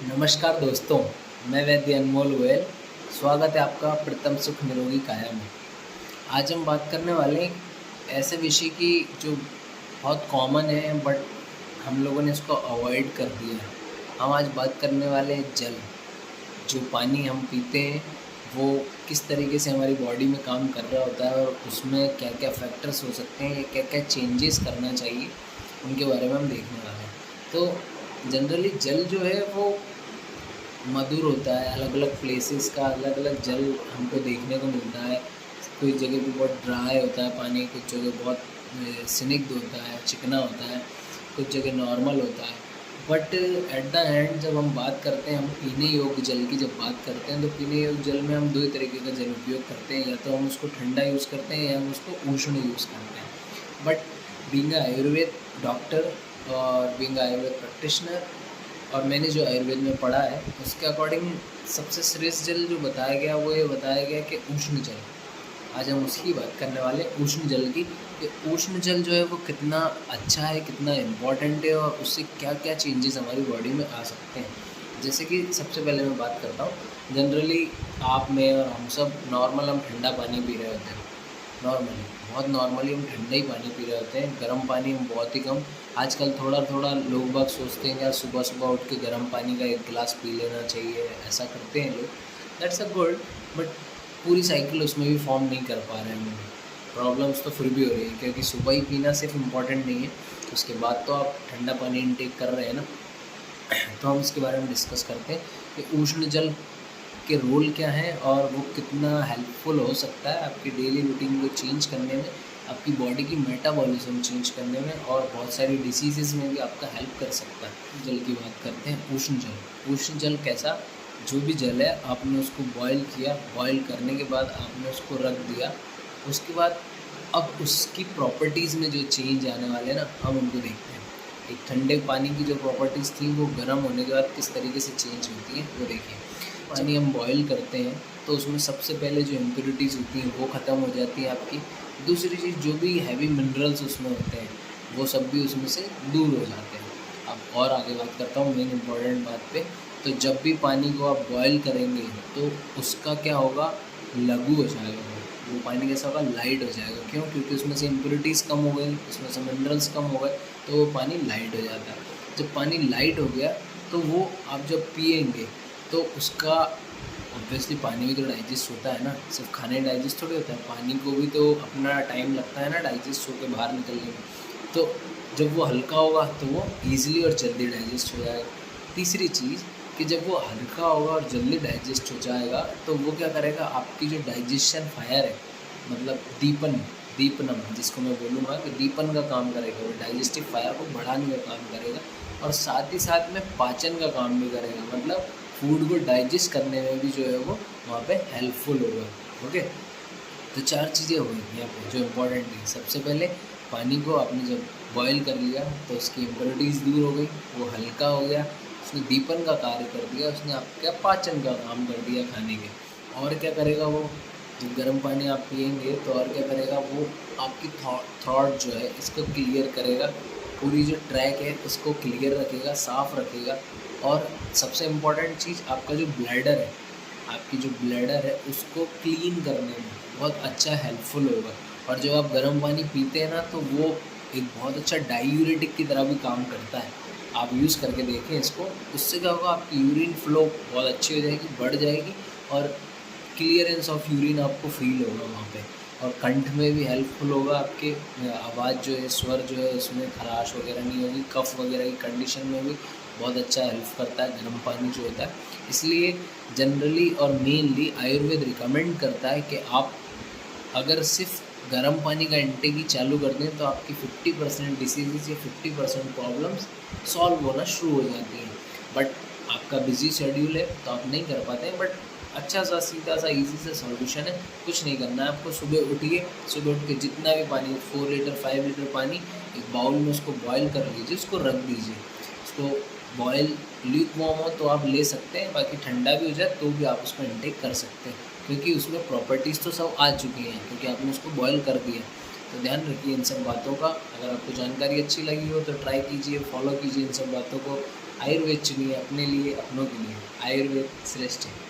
नमस्कार दोस्तों, मैं वैद्य अनमोल गोयल। स्वागत है आपका प्रीतम सुख निरोगी काया में। आज हम बात करने वाले हैं ऐसे विषय की जो बहुत कॉमन है बट हम लोगों ने इसको अवॉइड कर दिया है। हम आज बात करने वाले हैं जल। जो पानी हम पीते हैं वो किस तरीके से हमारी बॉडी में काम कर रहा होता है और उसमें क्या क्या फैक्टर्स हो सकते हैं या क्या क्या चेंजेस करना चाहिए, उनके बारे में हम देखने वाले हैं। तो जनरली जल जो है वो मधुर होता है। अलग अलग प्लेसेस का अलग अलग जल हमको देखने को मिलता है। कुछ जगह पे बहुत ड्राई होता है पानी, कुछ जगह बहुत स्निग्ध होता है, चिकना होता है, कुछ जगह नॉर्मल होता है। बट एट द एंड जब हम बात करते हैं, हम पीने योग्य जल की जब बात करते हैं, तो पीने योग्य जल में हम दो ही तरीके का जल उपयोग करते हैं। या तो हम उसको ठंडा यूज़ करते हैं या हम उसको उष्ण यूज़ करते हैं। बट बीइंग आयुर्वेद डॉक्टर और बीइंग आयुर्वेद प्रैक्टिशनर, और मैंने जो आयुर्वेद में पढ़ा है उसके अकॉर्डिंग सबसे श्रेष्ठ जल जो बताया गया वो ये बताया गया कि उष्ण जल। आज हम उसकी बात करने वाले हैं, उष्ण जल की, कि उष्ण जल जो है वो कितना अच्छा है, कितना इम्पॉर्टेंट है और उससे क्या क्या चेंजेस हमारी बॉडी में आ सकते हैं। जैसे कि सबसे पहले मैं बात करता हूँ, जनरली आप में और हम सब नॉर्मल हम ठंडा पानी पी रहे होते हैं। नॉर्मली बहुत नॉर्मली हम ठंडा ही पानी पी रहे होते हैं, गर्म पानी हम बहुत ही कम। आजकल थोड़ा थोड़ा लोग बाग सोचते हैं यार सुबह सुबह उठ के गर्म पानी का एक गिलास पी लेना चाहिए, ऐसा करते हैं लोग। दैट्स अ गुड, बट पूरी साइकिल उसमें भी फॉर्म नहीं कर पा रहे हैं। प्रॉब्लम्स तो फिर भी हो रही है, क्योंकि सुबह ही पीना सिर्फ इम्पॉर्टेंट नहीं है, उसके बाद तो आप ठंडा पानी इनटेक कर रहे हैं ना। तो हम इसके बारे में डिस्कस करते हैं कि उष्ण जल के रोल क्या है और वो कितना हेल्पफुल हो सकता है आपकी डेली रूटीन को चेंज करने में, आपकी बॉडी की मेटाबॉलिज्म चेंज करने में और बहुत सारी डिसीज़ में भी आपका हेल्प कर सकता है। जल की बात करते हैं, उष्ण जल। उष्ण जल कैसा? जो भी जल है आपने उसको बॉयल किया, बॉयल करने के बाद आपने उसको रख दिया, उसके बाद अब उसकी प्रॉपर्टीज़ में जो चेंज आने वाले ना, हम उनको देखते हैं। एक ठंडे पानी की जो प्रॉपर्टीज़ थी वो गर्म होने के बाद किस तरीके से चेंज होती है वो देखिए। पानी हम बॉयल करते हैं तो उसमें सबसे पहले जो इम्प्योरिटीज़ होती हैं वो ख़त्म हो जाती है आपकी। दूसरी चीज़, जो भी हैवी मिनरल्स उसमें होते हैं वो सब भी उसमें से दूर हो जाते हैं। अब और आगे बात करता हूँ मेन इम्पॉर्टेंट बात पे। तो जब भी पानी को आप बॉयल करेंगे तो उसका क्या होगा, लघु हो जाएगा। वो पानी कैसा होगा, लाइट हो जाएगा। क्यों? क्योंकि उसमें से इम्प्योरिटीज़ कम हो गई, उसमें से मिनरल्स कम हो गए, तो वो पानी लाइट हो जाता है। जब पानी लाइट हो गया तो वो आप जब पिएंगे तो उसका ऑब्वियसली पानी भी तो डाइजेस्ट होता है ना, सिर्फ खाने डाइजेस्ट थोड़ी होता है, पानी को भी तो अपना टाइम लगता है ना डाइजेस्ट होकर बाहर निकलने में। तो जब वो हल्का होगा तो वो ईज़िली और जल्दी डाइजेस्ट हो जाएगा। तीसरी चीज़ कि जब वो हल्का होगा और जल्दी डाइजेस्ट हो जाएगा तो वो क्या करेगा, आपकी जो डाइजेशन फायर है, मतलब दीपनम जिसको मैं बोलूँगा कि दीपन का काम करेगा, वो डाइजेस्टिव फायर को बढ़ाने का काम करेगा और साथ ही साथ में पाचन का काम भी करेगा, मतलब फूड को डाइजेस्ट करने में भी जो है वो वहाँ पे हेल्पफुल होगा। ओके, तो चार चीज़ें हो गई यहाँ पे जो इम्पोर्टेंट है। सबसे पहले पानी को आपने जब बॉयल कर लिया तो उसकी इम्प्योरिटीज़ दूर हो गई, वो हल्का हो गया, उसने दीपन का कार्य कर दिया, उसने आपका पाचन का काम कर दिया खाने के। और क्या करेगा वो, जब गर्म पानी आप पिएंगे तो और क्या करेगा वो, आपकी थॉट जो है इसको क्लियर करेगा, पूरी जो ट्रैक है उसको क्लियर रखेगा, साफ़ रखेगा। और सबसे इम्पॉर्टेंट चीज़, आपका जो ब्लैडर है, आपकी जो ब्लैडर है उसको क्लीन करने में बहुत अच्छा हेल्पफुल होगा। और जब आप गर्म पानी पीते हैं ना तो वो एक बहुत अच्छा डायूरेटिक की तरह भी काम करता है। आप यूज़ करके देखें इसको, उससे क्या होगा, आपकी यूरिन फ्लो बहुत अच्छी हो जाएगी, बढ़ जाएगी और क्लियरेंस ऑफ यूरिन आपको फील होगा वहाँ पे। और कंठ में भी हेल्पफुल होगा, आपके आवाज़ जो है, स्वर जो है उसमें खराश वगैरह नहीं होगी, कफ वगैरह की कंडीशन में भी बहुत अच्छा हेल्प करता है गर्म पानी जो होता है। इसलिए जनरली और मेनली आयुर्वेद रिकमेंड करता है कि आप अगर सिर्फ गर्म पानी का इंटेक ही चालू कर दें तो आपकी 50% डिसीज़ या 50% प्रॉब्लम्स सॉल्व होना शुरू हो जाती हैं। बट आपका बिजी शेड्यूल है तो आप नहीं कर पाते हैं, बट अच्छा सा सीधा सा इजी सा सॉल्यूशन है। कुछ नहीं करना है आपको, सुबह उठिए, सुबह उठ के जितना भी पानी, 4 लीटर 5 लीटर पानी एक बाउल में उसको बॉयल कर लीजिए, उसको रख दीजिए। उसको बॉयल ल्यूक वार्म हो तो आप ले सकते हैं, बाकी ठंडा भी हो जाए तो भी आप उसको इंटेक कर सकते हैं, क्योंकि उसमें प्रॉपर्टीज़ तो सब आ चुकी हैं, क्योंकि आपने उसको बॉयल कर दिया। तो ध्यान रखिए इन सब बातों का। अगर आपको जानकारी अच्छी लगी हो तो ट्राई कीजिए, फॉलो कीजिए इन सब बातों को। आयुर्वेद चुनिए अपने लिए, अपनों के लिए। आयुर्वेद श्रेष्ठ है।